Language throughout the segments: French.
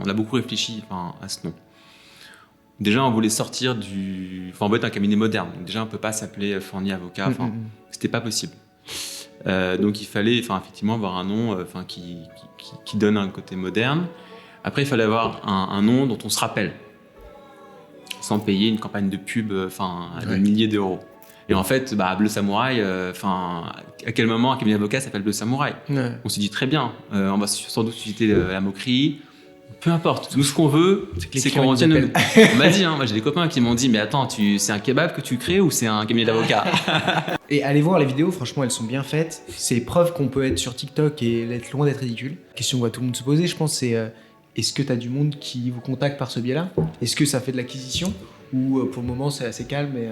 on a beaucoup réfléchi à ce nom. Déjà, on voulait sortir on voulait être un cabinet moderne. Donc déjà, on ne peut pas s'appeler Fournier Avocat. C'était pas possible. Donc, il fallait effectivement avoir un nom qui donne un côté moderne. Après, il fallait avoir un nom dont on se rappelle, sans payer une campagne de pub à des milliers d'euros. Et en fait, Bleu Samouraï, à quel moment un cabinet d'avocat s'appelle Bleu Samouraï ? On s'est dit très bien, on va sans doute susciter la moquerie. Peu importe, nous ce qu'on veut, c'est qu'on retienne. On m'a dit, moi j'ai des copains qui m'ont dit, mais attends, c'est un kebab que tu crées ou c'est un cabinet d'avocat ? Et allez voir les vidéos, franchement elles sont bien faites. C'est preuve qu'on peut être sur TikTok et être loin d'être ridicule. La question que va tout le monde se poser, je pense, c'est est-ce que tu as du monde qui vous contacte par ce biais-là ? Est-ce que ça fait de l'acquisition ? Ou pour le moment c'est assez calme et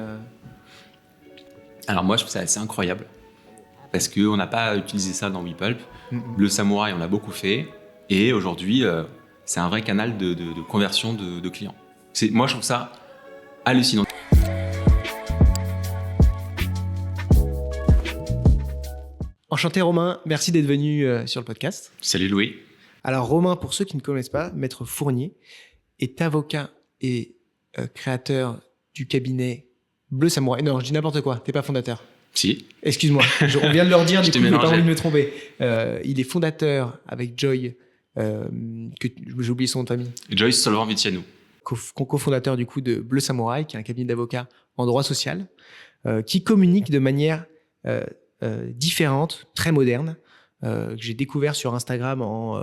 Alors moi je trouve ça assez incroyable parce qu'on n'a pas utilisé ça dans WePulp. Le Samouraï on l'a beaucoup fait et aujourd'hui c'est un vrai canal de conversion de clients. Moi je trouve ça hallucinant. Enchanté Romain, merci d'être venu sur le podcast. Salut Louis. Alors Romain, pour ceux qui ne connaissent pas, Maître Fournier est avocat et créateur du cabinet Bleu Samouraï. Non, je dis n'importe quoi, t'es pas fondateur. Si. Excuse-moi, on vient de leur dire, du coup, je n'ai pas envie de me tromper. Il est fondateur avec Joy, j'ai oublié son nom de famille. Joy Solvan-Vitianou. Co-fondateur du coup de Bleu Samouraï, qui est un cabinet d'avocats en droit social, qui communique de manière différente, très moderne, que j'ai découvert sur Instagram en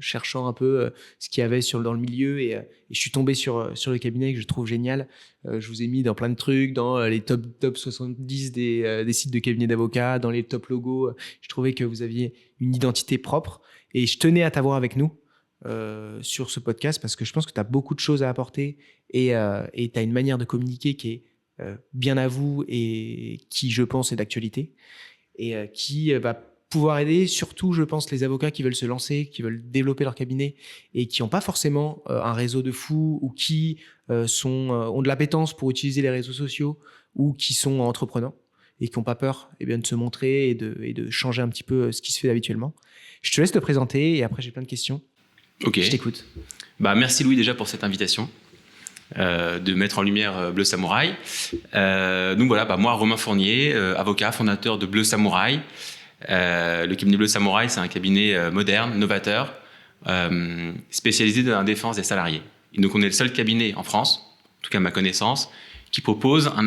cherchant un peu ce qu'il y avait dans le milieu et je suis tombé sur le cabinet que je trouve génial. Je vous ai mis dans plein de trucs, dans les top 70 des sites de cabinets d'avocats, dans les top logos. Je trouvais que vous aviez une identité propre et je tenais à t'avoir avec nous sur ce podcast parce que je pense que tu as beaucoup de choses à apporter et tu as une manière de communiquer qui est bien à vous et qui, je pense, est d'actualité et qui va pouvoir aider surtout, je pense, les avocats qui veulent se lancer, qui veulent développer leur cabinet et qui n'ont pas forcément un réseau de fous ou qui ont de l'appétence pour utiliser les réseaux sociaux ou qui sont entrepreneurs et qui n'ont pas peur de se montrer et de changer un petit peu ce qui se fait habituellement. Je te laisse te présenter et après j'ai plein de questions. Ok. Je t'écoute. Merci Louis déjà pour cette invitation. De mettre en lumière Bleu Samouraï. Donc voilà, moi Romain Fournier, avocat, fondateur de Bleu Samouraï. Le cabinet Bleu Samouraï, c'est un cabinet moderne, novateur, spécialisé dans la défense des salariés. Et donc on est le seul cabinet en France, en tout cas à ma connaissance, qui propose un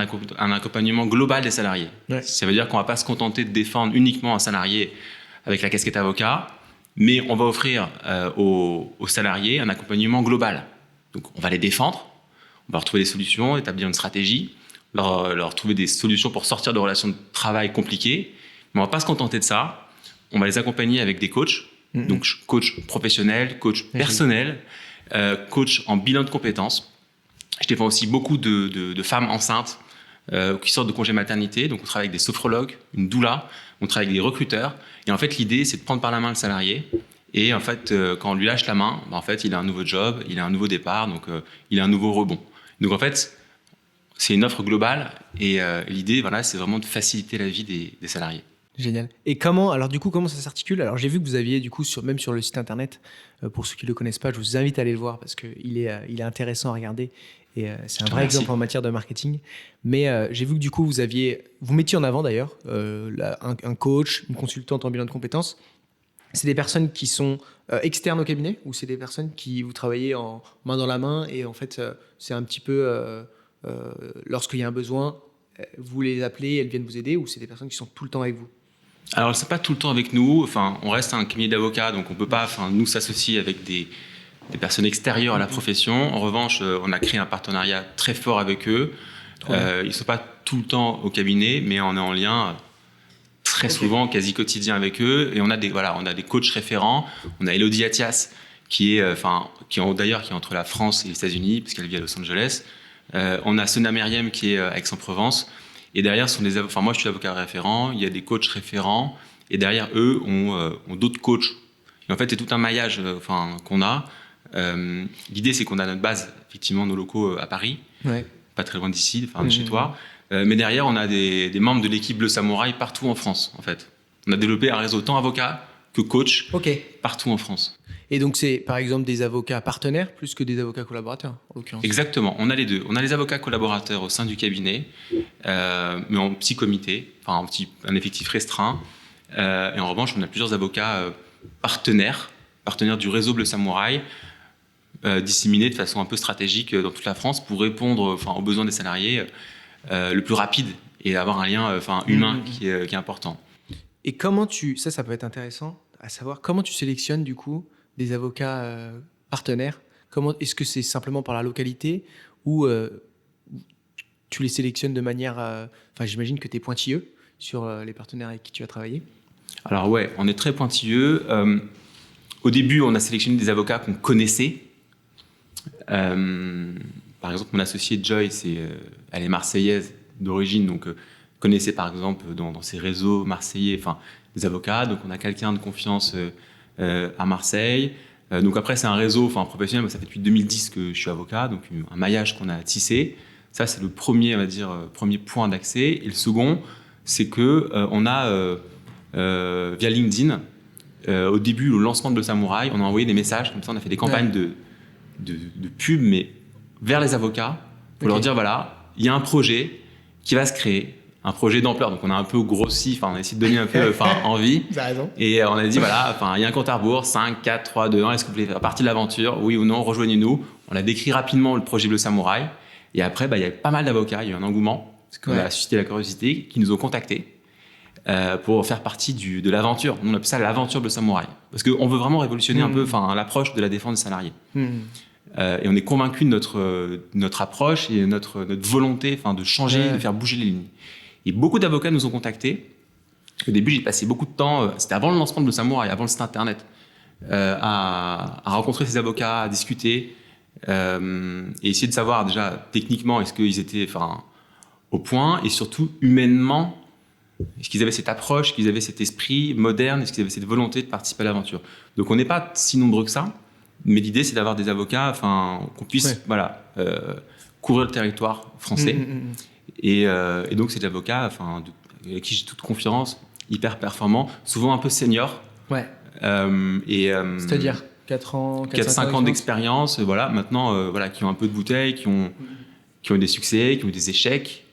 accompagnement global des salariés. Ouais. Ça veut dire qu'on ne va pas se contenter de défendre uniquement un salarié avec la casquette avocat, mais on va offrir aux salariés un accompagnement global. Donc on va les défendre, on va leur trouver des solutions, établir une stratégie, leur trouver des solutions pour sortir de relations de travail compliquées. Mais on ne va pas se contenter de ça. On va les accompagner avec des coachs, donc coach professionnel, coach personnel, coach en bilan de compétences. Je défends aussi beaucoup de femmes enceintes qui sortent de congé maternité. Donc on travaille avec des sophrologues, une doula, on travaille avec des recruteurs. Et en fait, l'idée, c'est de prendre par la main le salarié. Et en fait, quand on lui lâche la main, en fait, il a un nouveau job, il a un nouveau départ, donc il a un nouveau rebond. Donc en fait, c'est une offre globale et l'idée, c'est vraiment de faciliter la vie des salariés. Génial. Et comment ça s'articule ? Alors j'ai vu que vous aviez du coup même sur le site internet, pour ceux qui ne le connaissent pas, je vous invite à aller le voir parce qu'il est intéressant à regarder et c'est un vrai exemple en matière de marketing. Mais j'ai vu que du coup vous mettiez en avant d'ailleurs un coach, une consultante en bilan de compétences. C'est des personnes qui sont externes au cabinet ou c'est des personnes qui vous travaillez en main dans la main et en fait c'est un petit peu lorsqu'il y a un besoin, vous les appelez, elles viennent vous aider ou c'est des personnes qui sont tout le temps avec vous ? Alors, c'est pas tout le temps avec nous. On reste un cabinet d'avocats, donc on peut pas, nous s'associer avec des personnes extérieures à la profession. En revanche, on a créé un partenariat très fort avec eux. Ils sont pas tout le temps au cabinet, mais on est en lien très souvent, quasi quotidien avec eux. Et on a des coachs référents. On a Elodie Attias, qui est entre la France et les États-Unis, parce qu'elle vit à Los Angeles. On a Sona Meriem, qui est à Aix-en-Provence. Et derrière, moi, je suis avocat référent, il y a des coachs référents, et derrière eux, ont d'autres coachs. Et en fait, c'est tout un maillage qu'on a. L'idée, c'est qu'on a notre base, effectivement, nos locaux à Paris, pas très loin d'ici, de chez toi. Mais derrière, on a des membres de l'équipe Bleu Samouraï partout en France, en fait. On a développé un réseau tant avocat que coach partout en France. Et donc, c'est par exemple des avocats partenaires plus que des avocats collaborateurs, en l'occurrence. Exactement, on a les deux. On a les avocats collaborateurs au sein du cabinet, mais en petit comité, enfin un effectif restreint. Et en revanche, on a plusieurs avocats partenaires du réseau Bleu Samouraï, disséminés de façon un peu stratégique dans toute la France pour répondre aux besoins des salariés le plus rapide et avoir un lien humain qui est important. Et comment ça peut être intéressant à savoir, comment tu sélectionnes du coup des avocats partenaires? Est-ce que c'est simplement par la localité ou tu les sélectionnes de manière... j'imagine que tu es pointilleux sur les partenaires avec qui tu vas travailler. Alors ouais, on est très pointilleux. Au début, on a sélectionné des avocats qu'on connaissait. Par exemple, mon associée Joy, elle est marseillaise d'origine, donc connaissait par exemple dans ses réseaux marseillais des avocats. Donc on a quelqu'un de confiance à Marseille. Donc après, c'est un réseau professionnel. Moi, ça fait depuis 2010 que je suis avocat, donc un maillage qu'on a tissé. Ça, c'est le premier, on va dire, premier point d'accès. Et le second, c'est que on a via LinkedIn, au début, au lancement de Bleu Samouraï, on a envoyé des messages comme ça. On a fait des campagnes de pub, mais vers les avocats pour leur dire voilà, il y a un projet qui va se créer. Un projet d'ampleur, donc on a un peu grossi, on a essayé de donner un peu envie. T'as raison. Et on a dit voilà, il y a un compte à rebours, 5, 4, 3, 2, 1, est-ce que vous voulez faire partie de l'aventure? Oui ou non, rejoignez-nous. On a décrit rapidement le projet Bleu Samouraï. Et après, il y avait pas mal d'avocats, il y a eu un engouement, parce qu'on a suscité la curiosité, qui nous ont contactés pour faire partie de l'aventure. Nous, on appelle ça l'aventure Bleu Samouraï. Parce qu'on veut vraiment révolutionner un peu l'approche de la défense des salariés. Et on est convaincu de notre approche et notre volonté de changer, de faire bouger les lignes. Et beaucoup d'avocats nous ont contactés. Au début, j'ai passé beaucoup de temps, c'était avant le lancement de Bleu Samouraï, avant le site internet, à rencontrer ces avocats, à discuter, et essayer de savoir déjà techniquement est-ce qu'ils étaient au point, et surtout humainement, est-ce qu'ils avaient cette approche, est-ce qu'ils avaient cet esprit moderne, est-ce qu'ils avaient cette volonté de participer à l'aventure. Donc on n'est pas si nombreux que ça, mais l'idée c'est d'avoir des avocats qu'on puisse couvrir le territoire français. Et donc, c'est des avocats avec qui j'ai toute confiance, hyper performants, souvent un peu seniors. Ouais. C'est-à-dire 4-5 ans d'expérience, maintenant, qui ont un peu de bouteille, qui ont des succès, qui ont eu des échecs,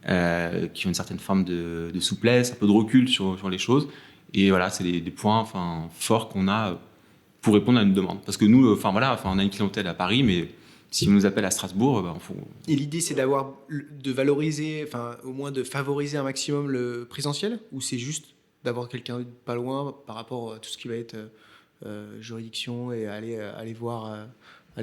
qui ont une certaine forme de souplesse, un peu de recul sur les choses. Et voilà, c'est des points forts qu'on a pour répondre à une demande. Parce que nous, on a une clientèle à Paris, mais si on nous appelle à Strasbourg, Et l'idée, c'est de valoriser, au moins de favoriser un maximum le présentiel, ou c'est juste d'avoir quelqu'un pas loin par rapport à tout ce qui va être juridiction et aller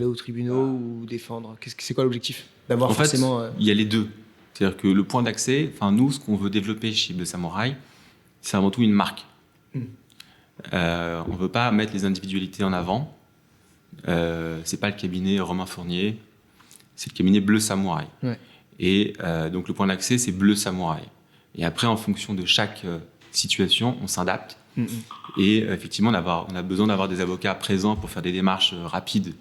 aux tribunaux ou défendre. C'est quoi l'objectif? D'avoir forcément. Il y a les deux. C'est-à-dire que le point d'accès, nous, ce qu'on veut développer chez Bleu Samouraï, c'est avant tout une marque. On ne veut pas mettre les individualités en avant. C'est pas le cabinet Romain Fournier, c'est le cabinet Bleu Samouraï. Ouais. Et donc le point d'accès, c'est Bleu Samouraï. Et après, en fonction de chaque situation, on s'adapte. Et effectivement, on a besoin d'avoir des avocats présents pour faire des démarches rapides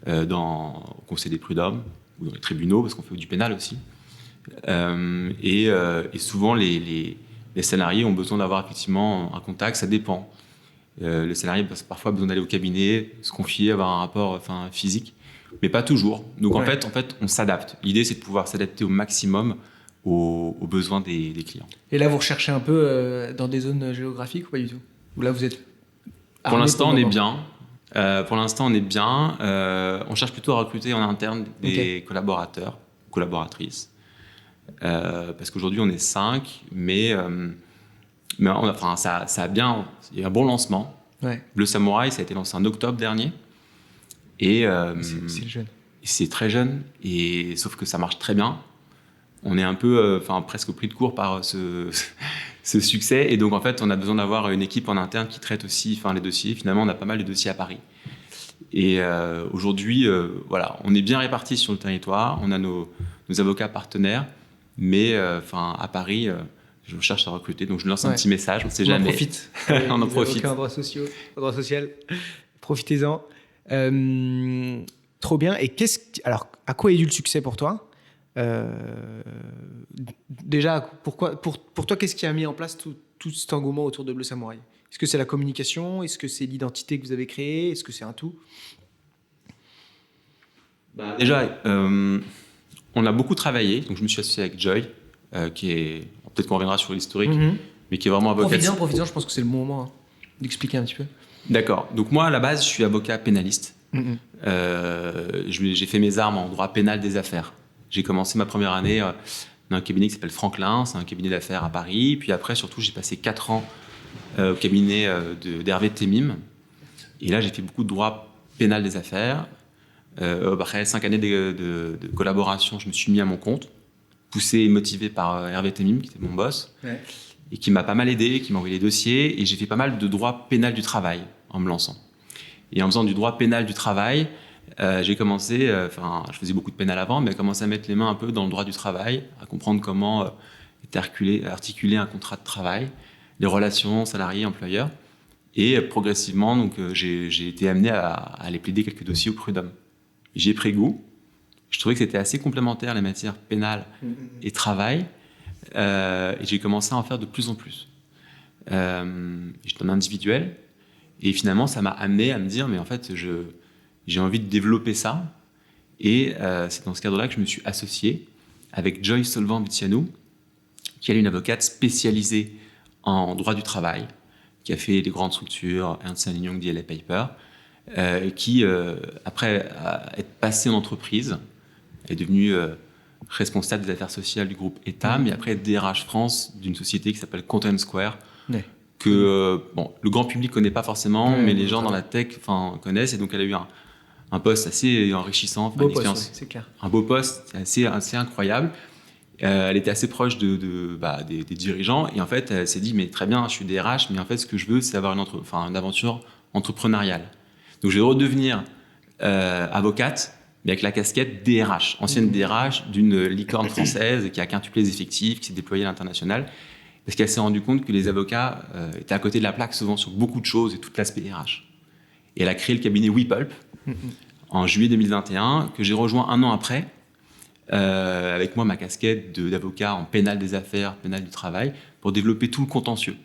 au Conseil des prud'hommes ou dans les tribunaux, parce qu'on fait du pénal aussi. Et souvent, les salariés ont besoin d'avoir effectivement un contact, ça dépend. Le salarié a parfois besoin d'aller au cabinet, se confier, avoir un rapport physique, mais pas toujours. Donc en fait, on s'adapte. L'idée, c'est de pouvoir s'adapter au maximum aux besoins des clients. Et là, vous recherchez un peu dans des zones géographiques ou pas du tout? Ou là, vous êtes Pour l'instant, on est bien. On cherche plutôt à recruter en interne des collaborateurs, collaboratrices. Parce qu'aujourd'hui, on est 5, mais ça a bien... Il y a un bon lancement. Ouais. Bleu Samouraï, ça a été lancé en octobre dernier. Et c'est jeune. C'est très jeune, sauf que ça marche très bien. On est un peu, presque pris de court par ce succès. Et donc, en fait, on a besoin d'avoir une équipe en interne qui traite aussi les dossiers. Finalement, on a pas mal de dossiers à Paris. Et aujourd'hui, on est bien répartis sur le territoire. On a nos avocats partenaires. Mais à Paris, je cherche à recruter. Donc, je lance un petit message. On ne sait jamais. On en profite. En droit social. Profitez-en. Trop bien. Et alors, à quoi est dû le succès pour toi? Déjà, pour toi, qu'est-ce qui a mis en place tout cet engouement autour de Bleu Samouraï? Est-ce que c'est la communication? Est-ce que c'est l'identité que vous avez créée? Est-ce que c'est un tout? Déjà, on a beaucoup travaillé. Donc, je me suis associé avec Joy, qui est... Peut-être qu'on reviendra sur l'historique, mais qui est vraiment avocat. Profitons, je pense que c'est le bon moment d'expliquer un petit peu. D'accord. Donc, moi, à la base, je suis avocat pénaliste. J'ai fait mes armes en droit pénal des affaires. J'ai commencé ma première année dans un cabinet qui s'appelle Franklin. C'est un cabinet d'affaires à Paris. Puis après, surtout, j'ai passé 4 ans au cabinet d'Hervé Temim. Et là, j'ai fait beaucoup de droit pénal des affaires. Après 5 années de collaboration, je me suis mis à mon compte, poussé et motivé par Hervé Temim, qui était mon boss, et qui m'a pas mal aidé, qui m'a envoyé les dossiers. Et j'ai fait pas mal de droit pénal du travail en me lançant. Et en faisant du droit pénal du travail, j'ai commencé, je faisais beaucoup de pénal avant, mais j'ai commencé à mettre les mains un peu dans le droit du travail, à comprendre comment est articulé un contrat de travail, les relations salariés-employeurs. Et progressivement, donc, j'ai été amené à aller plaider quelques dossiers au prud'homme. J'ai pris goût. Je trouvais que c'était assez complémentaire, les matières pénales et travail. Et j'ai commencé à en faire de plus en plus. J'étais en individuel. Et finalement, ça m'a amené à me dire, mais en fait, j'ai envie de développer ça. Et c'est dans ce cadre-là que je me suis associé avec Joy Solvant-Vitianou, qui est une avocate spécialisée en droit du travail, qui a fait des grandes structures, Ernst & Young, DLA Piper, qui, après être passée en entreprise, est devenue responsable des affaires sociales du groupe Etam, et après DRH France d'une société qui s'appelle Content Square, que le grand public ne connaît pas forcément, mais les gens dans la tech connaissent. Et donc, elle a eu un poste assez enrichissant. Beau poste, c'est clair. Un beau poste, assez incroyable. Elle était assez proche des dirigeants. Et en fait, elle s'est dit, mais très bien, je suis DRH, mais en fait, ce que je veux, c'est avoir une aventure entrepreneuriale. Donc, je vais redevenir avocate, mais avec la casquette DRH, ancienne DRH d'une licorne française qui a quintuplé les effectifs, qui s'est déployée à l'international. Parce qu'elle s'est rendue compte que les avocats étaient à côté de la plaque souvent sur beaucoup de choses et tout l'aspect RH. Et elle a créé le cabinet WePulp en juillet 2021, que j'ai rejoint 1 an après, avec moi ma casquette d'avocat en pénal des affaires, pénal du travail, pour développer tout le contentieux.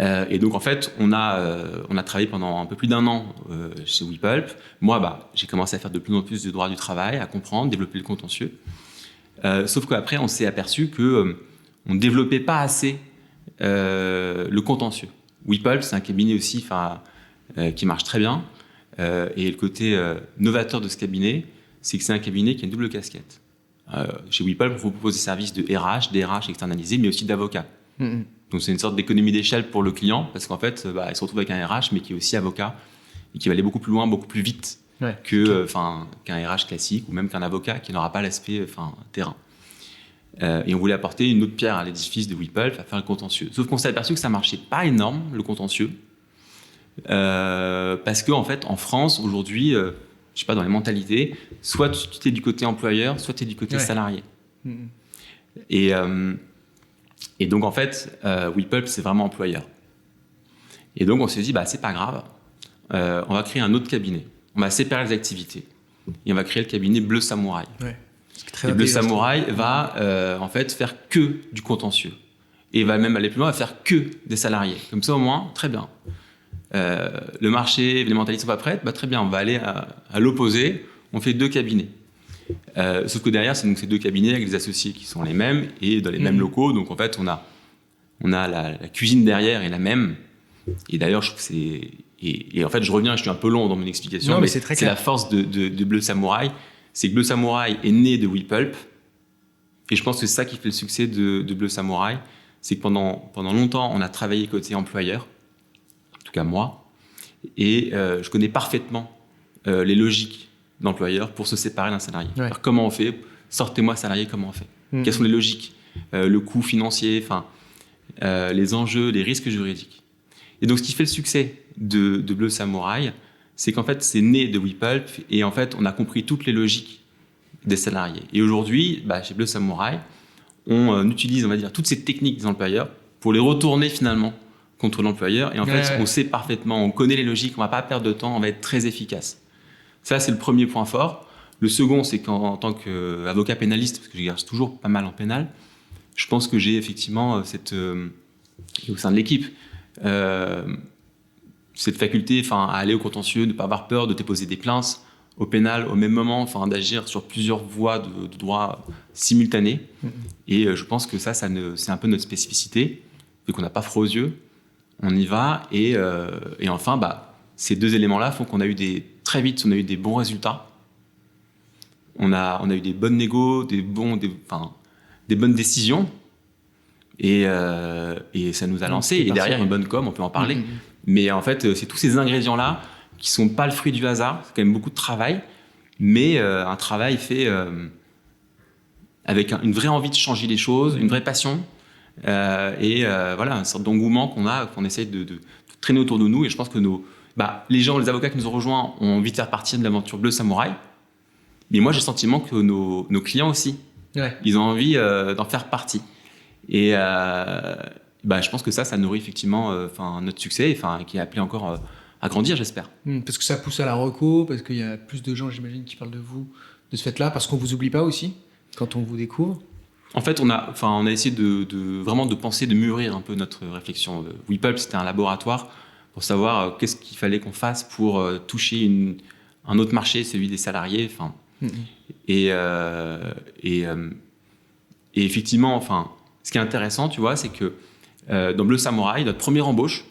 Et donc en fait, on a travaillé pendant un peu plus d'1 an chez WePulp. Moi, j'ai commencé à faire de plus en plus de droit du travail, à comprendre, développer le contentieux. Sauf qu'après, on s'est aperçu que on ne développait pas assez le contentieux. WePulp, c'est un cabinet aussi qui marche très bien. Et le côté novateur de ce cabinet, c'est que c'est un cabinet qui a une double casquette. Chez WePulp, on propose des services de RH, DRH externalisés, mais aussi d'avocat. Donc c'est une sorte d'économie d'échelle pour le client, parce qu'en fait, il se retrouve avec un RH, mais qui est aussi avocat, et qui va aller beaucoup plus loin, beaucoup plus vite qu'un RH classique, ou même qu'un avocat qui n'aura pas l'aspect terrain. Et on voulait apporter une autre pierre à l'édifice de WePulp, à faire le contentieux. Sauf qu'on s'est aperçu que ça marchait pas énorme, le contentieux, parce qu'en fait, en France, aujourd'hui, je sais pas, dans les mentalités, soit tu es du côté employeur, soit tu es du côté salarié. Et donc, en fait, WePulp, c'est vraiment employeur. Et donc, on s'est dit, c'est pas grave, on va créer un autre cabinet. On va séparer les activités. Et on va créer le cabinet Bleu Samouraï. Et Bleu Samouraï va en fait faire que du contentieux. Et va même aller plus loin, va faire que des salariés. Comme ça, au moins, très bien. Le marché, les mentalités sont pas prêtes, très bien, on va aller à l'opposé, on fait 2 cabinets. Sauf que derrière, c'est donc ces 2 cabinets avec des associés qui sont les mêmes et dans les mêmes locaux. Donc en fait, on a la cuisine derrière est la même. Et d'ailleurs, je trouve que c'est... Et en fait, je suis un peu long dans mon explication, non, mais c'est la force de Bleu Samouraï. C'est que Bleu Samouraï est né de WePulp. Et je pense que c'est ça qui fait le succès de Bleu Samouraï. C'est que pendant longtemps, on a travaillé côté employeur, en tout cas moi. Et je connais parfaitement les logiques d'employeur pour se séparer d'un salarié. Alors, comment on fait ? Sortez-moi salarié, comment on fait ? Quelles sont les logiques ? Le coût financier, les enjeux, les risques juridiques. Et donc, ce qui fait le succès de Bleu Samouraï, c'est qu'en fait, c'est né de WePulp et en fait, on a compris toutes les logiques des salariés. Et aujourd'hui, chez Bleu Samouraï, on utilise, on va dire, toutes ces techniques des employeurs pour les retourner finalement contre l'employeur. Et en fait, on sait parfaitement, on connaît les logiques, on ne va pas perdre de temps, on va être très efficace. Ça, c'est le premier point fort. Le second, c'est qu'en tant qu'avocat pénaliste, parce que j'exerce toujours pas mal en pénal, je pense que j'ai effectivement et au sein de l'équipe, cette faculté à aller au contentieux, de ne pas avoir peur de déposer des plaintes au pénal au même moment, d'agir sur plusieurs voies de droit simultanées. Et je pense que c'est un peu notre spécificité, vu qu'on n'a pas froid aux yeux, on y va. Et enfin, ces deux éléments-là font qu'on a eu très vite, on a eu des bons résultats. On a eu des bonnes négos, des bonnes décisions. Et ça nous a lancé. Et derrière, une bonne com, on peut en parler. Mais en fait, c'est tous ces ingrédients-là qui ne sont pas le fruit du hasard. C'est quand même beaucoup de travail, mais un travail fait avec une vraie envie de changer les choses, une vraie passion, voilà, une sorte d'engouement qu'on essaye de traîner autour de nous. Et je pense que les avocats qui nous ont rejoints ont envie de faire partie de l'aventure Bleu Samouraï. Mais moi, j'ai le sentiment que nos clients aussi, ils ont envie d'en faire partie. Et je pense que ça nourrit effectivement notre succès, et qui est appelé encore à grandir, j'espère. Parce que ça pousse à la reco, parce qu'il y a plus de gens, j'imagine, qui parlent de vous, de ce fait-là, parce qu'on vous oublie pas aussi quand on vous découvre. En fait, on a essayé vraiment de penser, de mûrir un peu notre réflexion. WePulp, c'était un laboratoire pour savoir qu'est-ce qu'il fallait qu'on fasse pour toucher un autre marché, celui des salariés. Et effectivement, ce qui est intéressant, tu vois, c'est que dans Bleu Samouraï, notre première embauche,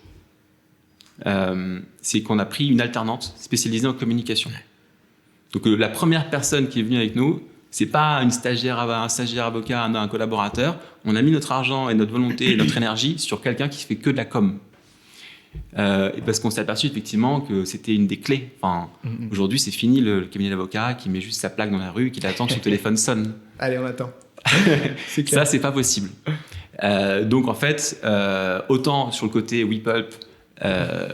c'est qu'on a pris une alternante spécialisée en communication. Donc la première personne qui est venue avec nous, c'est pas un stagiaire avocat, un collaborateur. On a mis notre argent et notre volonté et notre énergie sur quelqu'un qui fait que de la com. Parce qu'on s'est aperçu effectivement que c'était une des clés. Aujourd'hui, c'est fini le cabinet d'avocat qui met juste sa plaque dans la rue et qui attend que son téléphone sonne. Allez, on attend. C'est clair. Ça, c'est pas possible. Donc en fait, autant sur le côté WePulp,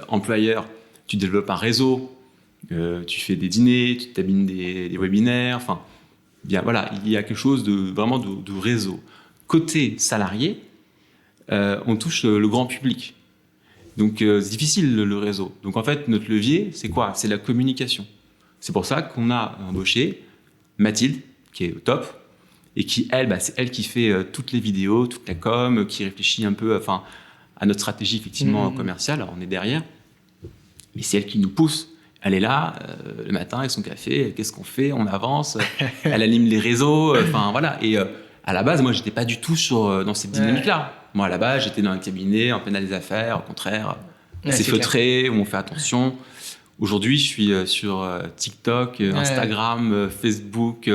employeur, tu développes un réseau, tu fais des dîners, tu t'abîmes des webinaires, voilà, il y a quelque chose vraiment de réseau. Côté salarié, on touche le grand public. Donc c'est difficile le réseau. Donc en fait, notre levier, c'est quoi ? C'est la communication. C'est pour ça qu'on a embauché Mathilde, qui est au top, et qui, c'est elle qui fait toutes les vidéos, toute la com, qui réfléchit un peu à notre stratégie effectivement commerciale. Alors on est derrière, mais c'est elle qui nous pousse. Elle est là le matin avec son café, qu'est-ce qu'on fait ? On avance, elle anime les réseaux, voilà. Et à la base, moi, j'étais pas du tout dans cette dynamique-là. Moi, à la base, j'étais dans un cabinet, en pénal des affaires, au contraire, c'est feutré, où on fait attention. Aujourd'hui, je suis sur TikTok, Instagram, Facebook,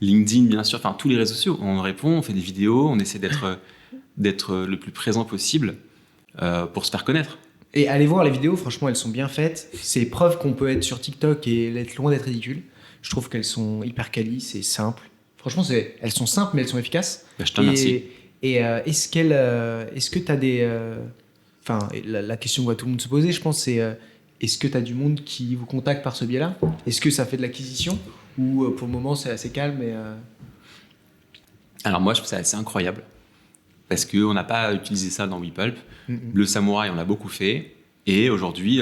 LinkedIn, bien sûr, tous les réseaux sociaux. On répond, on fait des vidéos, on essaie d'être le plus présent possible pour se faire connaître. Et allez voir les vidéos, franchement, elles sont bien faites. C'est preuve qu'on peut être sur TikTok et être loin d'être ridicule. Je trouve qu'elles sont hyper quali, c'est simple. Franchement, elles sont simples, mais elles sont efficaces. Je te remercie. Et est-ce que tu as des... la question que va tout le monde se poser, je pense, c'est est-ce que tu as du monde qui vous contacte par ce biais-là ? Est-ce que ça fait de l'acquisition ? Ou pour le moment, c'est assez calme Alors moi, je trouve ça assez incroyable. Parce qu'on n'a pas utilisé ça dans WePulp. Le Samouraï, on l'a beaucoup fait. Et aujourd'hui,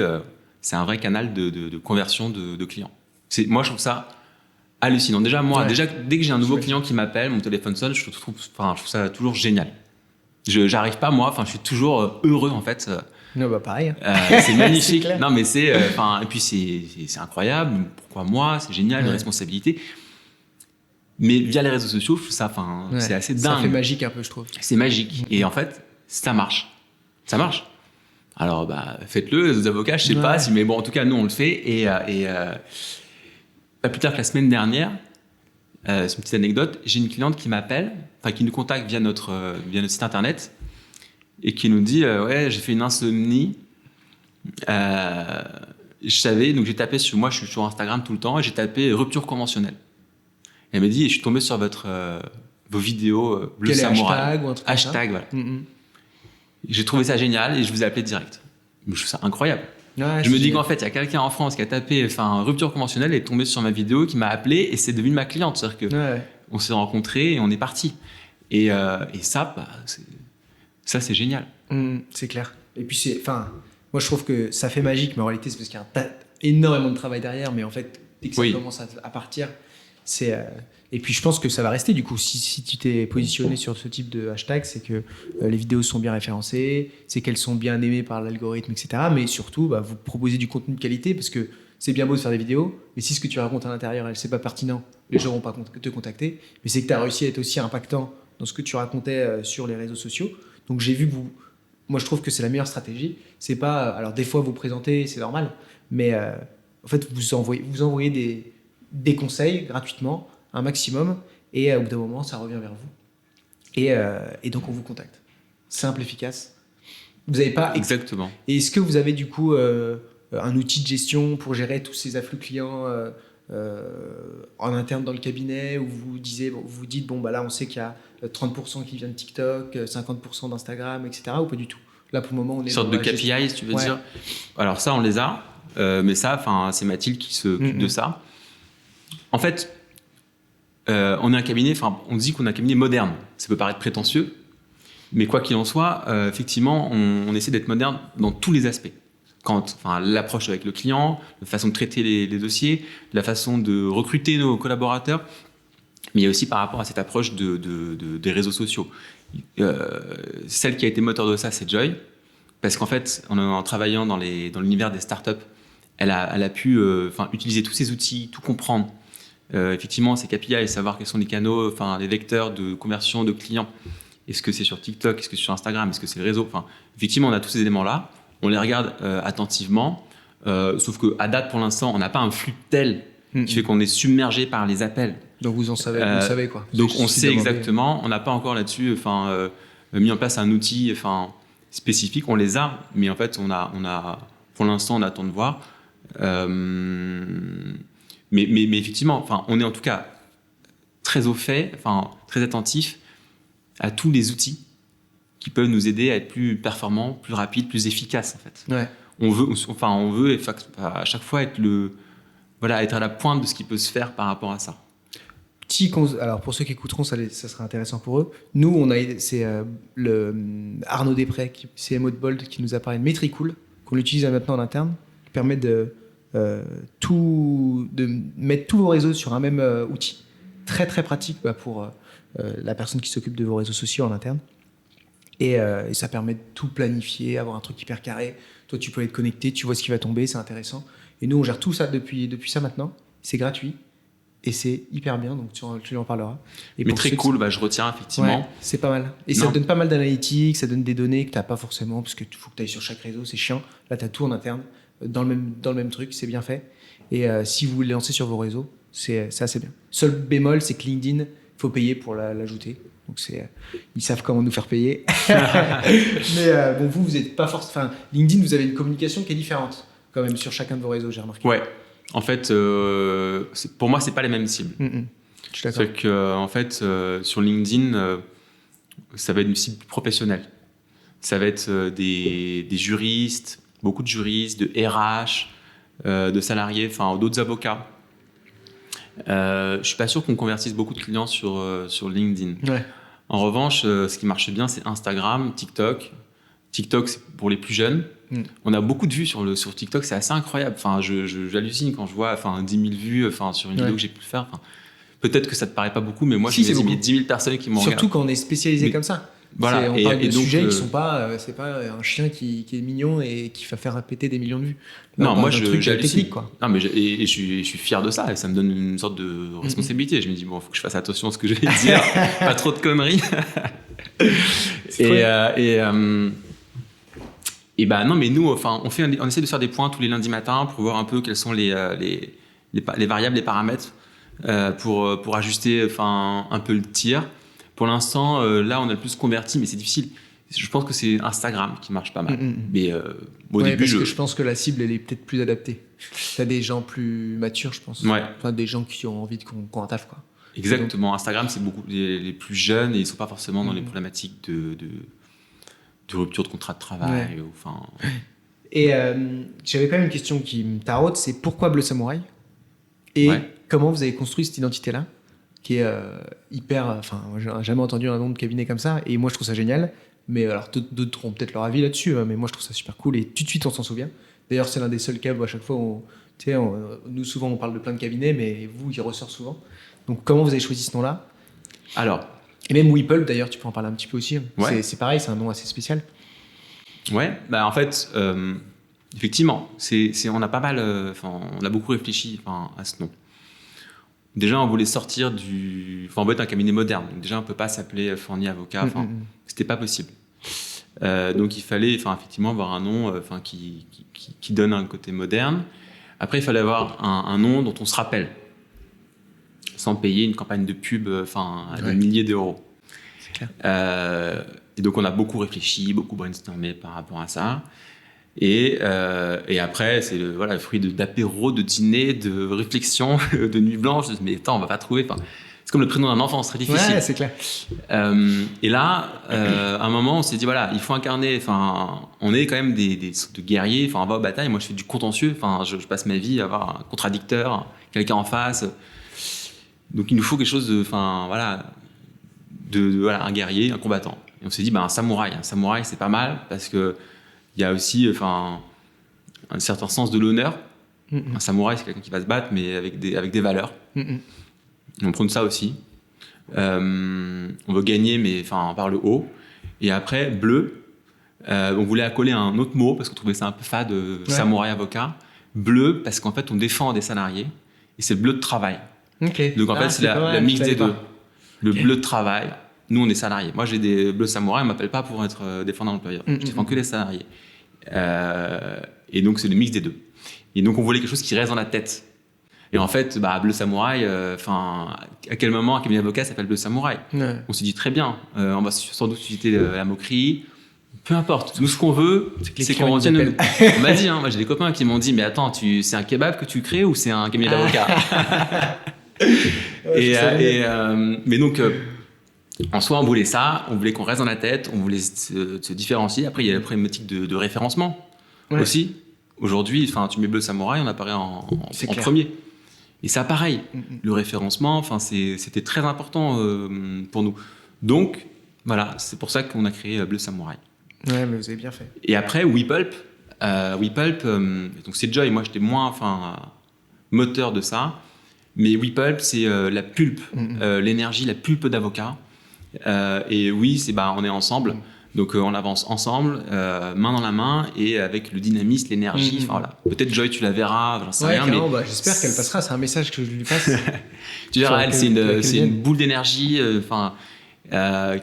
c'est un vrai canal de conversion de clients. Moi, je trouve ça hallucinant. Déjà, dès que j'ai un nouveau client qui m'appelle, mon téléphone sonne, je trouve ça toujours génial. J'arrive pas, moi, je suis toujours heureux, en fait. Non, pareil. C'est magnifique. Non, mais et puis c'est incroyable. Pourquoi moi ? C'est génial, une responsabilité. Mais via les réseaux sociaux, je trouve ça, c'est assez dingue. Ça fait magique un peu, je trouve. C'est magique. Et en fait, ça marche. Ça marche. Alors, faites-le, les avocats, je sais pas si, mais bon, en tout cas, nous, on le fait. Et pas plus tard que la semaine dernière, c'est une petite anecdote, j'ai une cliente qui m'appelle, qui nous contacte via notre site internet et qui nous dit j'ai fait une insomnie. Je savais, donc j'ai tapé moi, je suis sur Instagram tout le temps, et j'ai tapé rupture conventionnelle. Et elle m'a dit, je suis tombé sur vos vidéos Bleu Samouraï. Hashtag ou un truc hashtag, voilà. J'ai trouvé ça génial et je vous ai appelé direct. Je trouve ça incroyable. Je me dis qu'en fait, il y a quelqu'un en France qui a tapé rupture conventionnelle et est tombé sur ma vidéo, qui m'a appelé et c'est devenu ma cliente. C'est-à-dire que on s'est rencontrés et on est parti. Et ça, c'est génial. C'est clair. Et puis moi je trouve que ça fait magique, mais en réalité c'est parce qu'il y a énormément de travail derrière. Mais en fait, dès que ça commence à partir, Et puis je pense que ça va rester du coup. Si tu t'es positionné sur ce type de hashtag, c'est que les vidéos sont bien référencées, c'est qu'elles sont bien aimées par l'algorithme, etc. Mais surtout, vous proposez du contenu de qualité parce que c'est bien beau de faire des vidéos, mais si ce que tu racontes à l'intérieur, c'est pas pertinent, les gens vont pas te contacter. Mais c'est que tu as réussi à être aussi impactant dans ce que tu racontais sur les réseaux sociaux. Donc j'ai vu que moi je trouve que c'est la meilleure stratégie. C'est pas, alors des fois vous présentez, c'est normal, mais en fait vous envoyez des conseils gratuitement, un maximum, et au bout d'un moment ça revient vers vous. Et donc on vous contacte. Simple, efficace. Vous n'avez pas. Exactement. Et est-ce que vous avez du coup un outil de gestion pour gérer tous ces afflux clients en interne dans le cabinet, où vous dites bon là on sait qu'il y a 30% qui vient de TikTok, 50% d'Instagram, etc. ou pas du tout? Là pour le moment on est Une sorte de KPI, si tu veux dire. Alors ça on les a, mais ça c'est Mathilde qui s'occupe de ça. En fait, on est un cabinet, on dit qu'on est un cabinet moderne. Ça peut paraître prétentieux, mais quoi qu'il en soit, effectivement, on essaie d'être moderne dans tous les aspects. L'approche avec le client, la façon de traiter les dossiers, la façon de recruter nos collaborateurs, mais il y a aussi par rapport à cette approche des réseaux sociaux. Celle qui a été moteur de ça, c'est Joy, parce qu'en fait, en travaillant dans l'univers des startups, elle a pu utiliser tous ces outils, tout comprendre. Effectivement, ces KPI, savoir quels sont les canaux, les vecteurs de conversion de clients. Est-ce que c'est sur TikTok? Est-ce que c'est sur Instagram? Est-ce que c'est le réseau? Effectivement, on a tous ces éléments-là. On les regarde attentivement. Sauf qu'à date, pour l'instant, on n'a pas un flux tel qui fait qu'on est submergé par les appels. Donc vous savez quoi. Donc on sait exactement. On n'a pas encore là-dessus mis en place un outil spécifique. On les a, mais en fait, on a pour l'instant, on attend de voir. Mais effectivement, on est en tout cas très au fait, très attentif à tous les outils qui peuvent nous aider à être plus performants, plus rapides, plus efficaces en fait. Ouais. On veut à chaque fois être à la pointe de ce qui peut se faire par rapport à ça. Alors pour ceux qui écouteront, ça sera intéressant pour eux. Nous, c'est Arnaud Després, CMO de Bold, qui nous a parlé de Metricool, qu'on utilise maintenant en interne, qui permet de mettre tous vos réseaux sur un même outil. Très très pratique pour la personne qui s'occupe de vos réseaux sociaux en interne. Et ça permet de tout planifier, avoir un truc hyper carré. Toi, tu peux être connecté, tu vois ce qui va tomber, c'est intéressant. Et nous, on gère tout ça depuis ça maintenant. C'est gratuit et c'est hyper bien, donc tu lui en parleras. Mais très cool, je retiens effectivement. Ouais, c'est pas mal. Et ça te donne pas mal d'analytiques, ça donne des données que tu n'as pas forcément, parce qu'il faut que tu ailles sur chaque réseau, c'est chiant. Là, tu as tout en interne, dans le même truc, c'est bien fait. Et si vous le lancez sur vos réseaux, c'est assez bien. Seul bémol, c'est que LinkedIn, il faut payer pour l'ajouter. Donc ils savent comment nous faire payer. Mais vous êtes pas forcément. LinkedIn, vous avez une communication qui est différente quand même sur chacun de vos réseaux, j'ai remarqué. Ouais. En fait, pour moi, c'est pas les mêmes cibles. Je suis d'accord. C'est que en fait, sur LinkedIn, ça va être une cible professionnelle. Ça va être des juristes, beaucoup de juristes, de RH, de salariés, d'autres avocats. Je suis pas sûr qu'on convertisse beaucoup de clients sur LinkedIn. Ouais. En revanche, ce qui marche bien, c'est Instagram, TikTok. TikTok, c'est pour les plus jeunes. On a beaucoup de vues sur TikTok, c'est assez incroyable. J'hallucine quand je vois 10 000 vues sur une vidéo que j'ai pu faire. Peut-être que ça te paraît pas beaucoup, mais moi, j'ai 10 000 personnes qui m'ont regardé. Surtout quand on est spécialisé comme ça. Voilà. On parle de sujets qui sont pas, c'est pas un chien qui est mignon et qui va faire péter des millions de vues. Là, non, moi j'ai technique, quoi. Non, mais je suis fier de ça et ça me donne une sorte de responsabilité. Je me dis faut que je fasse attention à ce que je vais dire, pas trop de conneries. Non, mais nous, on essaie de faire des points tous les lundis matins pour voir un peu quels sont les variables, les paramètres pour ajuster un peu le tir. Pour l'instant, là, on a le plus converti, mais c'est difficile. Je pense que c'est Instagram qui marche pas mal. Mais au début, parce que je pense que la cible, elle est peut-être plus adaptée. T'as des gens plus matures, je pense. Ouais. Des gens qui ont envie qu'on tape, quoi. Exactement. Donc, Instagram, c'est beaucoup les plus jeunes et ils sont pas forcément dans les problématiques de rupture de contrat de travail. Ouais. Et j'avais quand même une question qui me taraude, c'est pourquoi Bleu Samouraï? Et comment vous avez construit cette identité-là, qui est hyper... j'ai jamais entendu un nom de cabinet comme ça, et moi je trouve ça génial. Mais alors d'autres ont peut-être leur avis là-dessus, mais moi je trouve ça super cool, et tout de suite on s'en souvient. D'ailleurs, c'est l'un des seuls cas où à chaque fois, nous souvent on parle de plein de cabinets, mais vous, il ressort souvent. Donc, comment vous avez choisi ce nom-là? Alors, Et même WePulp, d'ailleurs, tu peux en parler un petit peu aussi. Ouais. C'est pareil, c'est un nom assez spécial. ouais, bah en fait, effectivement, on a pas mal, on a beaucoup réfléchi à ce nom. Déjà, on voulait sortir on veut être un cabinet moderne. Donc déjà, on peut pas s'appeler Fournier Avocat. C'était pas possible. Donc il fallait, effectivement, avoir un nom, qui donne un côté moderne. Après, il fallait avoir un nom dont on se rappelle, sans payer une campagne de pub, à des milliers d'euros. C'est clair. Et donc on a beaucoup réfléchi, beaucoup brainstormé par rapport à ça. Et après, c'est le fruit d'apéro, de dîner, de réflexion, de nuit blanche. Mais attends, on va pas trouver. C'est comme le prénom d'un enfant, c'est très difficile. Ouais, c'est clair. Et là, à un moment, on s'est dit voilà, il faut incarner. On est quand même des sortes de guerriers. On va aux batailles. Moi, je fais du contentieux. Je passe ma vie à avoir un contradicteur, quelqu'un en face. Donc, il nous faut quelque chose un guerrier, un combattant. Et on s'est dit un samouraï. Un samouraï, c'est pas mal parce que il y a aussi un certain sens de l'honneur. Un samouraï, c'est quelqu'un qui va se battre, mais avec des valeurs. On prône ça aussi. On veut gagner, mais par le haut. Et après, bleu, on voulait accoler un autre mot, parce qu'on trouvait ça un peu fade, samouraï avocat. Bleu, parce qu'en fait, on défend des salariés. Et c'est le bleu de travail. Okay. Donc en fait, c'est la mix des deux. Le bleu de travail. Nous, on est salariés. Moi, j'ai des bleus samouraïs, on ne m'appelle pas pour être défendant employeur. Je défends que les salariés. Et donc, c'est le mix des deux. Et donc, on voulait quelque chose qui reste dans la tête. Et en fait, bleu samouraï, à quel moment un cabinet d'avocat s'appelle bleu samouraï? On s'est dit très bien, on va sans doute susciter la moquerie. Peu importe. Nous, ce qu'on veut, c'est qu'on retienne. On m'a dit, moi, j'ai des copains qui m'ont dit, mais attends, c'est un kebab que tu crées ou c'est un cabinet d'avocat? Mais donc, en soi, on voulait ça, on voulait qu'on reste dans la tête, on voulait se différencier. Après, il y a la problématique de référencement aussi. Aujourd'hui, tu mets bleu samouraï, on apparaît en premier. Et ça, pareil, le référencement, c'était très important pour nous. Donc, voilà, c'est pour ça qu'on a créé Bleu Samouraï. Ouais, mais vous avez bien fait. Et après, WePulp, donc c'est Joy, moi j'étais moins moteur de ça, mais WePulp, c'est la pulpe, l'énergie, la pulpe d'avocat. Et oui, on est ensemble. Donc on avance ensemble, main dans la main et avec le dynamisme, l'énergie. Voilà. Peut-être Joy, tu la verras, j'en sais rien. Mais j'espère qu'elle passera. C'est un message que je lui passe. Tu verras, elle, c'est une boule d'énergie,